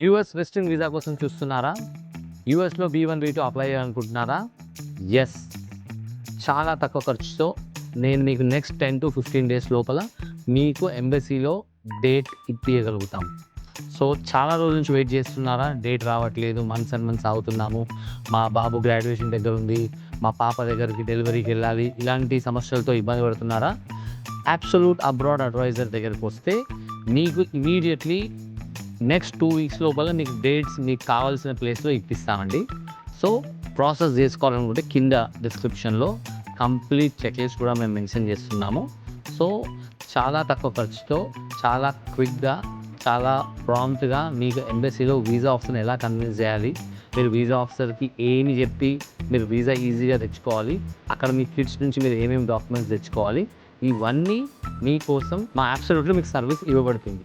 US visiting visa కోసం చూస్తున్నారా? యూఎస్లో B1 B2 అప్లై చేయాలనుకుంటున్నారా? ఎస్, చాలా తక్కువ ఖర్చుతో నేను మీకు నెక్స్ట్ 10 to 15 డేస్ లోపల మీకు ఎంబసీలో డేట్ ఇప్పించగలుగుతాం. సో చాలా రోజుల నుంచి వెయిట్ చేస్తున్నారా? డేట్ రావట్లేదు, మంత్స్ అండ్ మంత్స్ అవుతున్నాము, మా బాబు గ్రాడ్యుయేషన్ దగ్గర ఉంది, మా పాప దగ్గరికి డెలివరీకి వెళ్ళాలి, ఇలాంటి సమస్యలతో ఇబ్బంది పడుతున్నారా? అబ్సల్యూట్ అబ్రాడ్ అడ్వైజర్ దగ్గరికి వస్తే మీకు ఇమీడియట్లీ నెక్స్ట్ 2 వీక్స్ లోపల మీకు డేట్స్ మీకు కావాల్సిన ప్లేస్లో ఇప్పిస్తామండి. సో ప్రాసెస్ చేసుకోవాలనుకుంటే కింద డిస్క్రిప్షన్లో కంప్లీట్ చెక్లిస్ట్ కూడా మేము మెన్షన్ చేస్తున్నాము. సో చాలా తక్కువ ఖర్చుతో, చాలా క్విక్గా, చాలా ప్రాంప్ట్గా మీకు ఎంబసీలో వీసా ఆఫీసర్ని ఎలా కన్విన్స్ చేయాలి, మీరు వీసా ఆఫీసర్కి ఏమి చెప్పి మీరు వీసా ఈజీగా తెచ్చుకోవాలి, అక్కడ మీ కిడ్స్ నుంచి మీరు ఏమేమి డాక్యుమెంట్స్ తెచ్చుకోవాలి, ఇవన్నీ మీకోసం మా అబ్సల్యూట్లీ మీకు సర్వీస్ ఇవ్వబడుతుంది.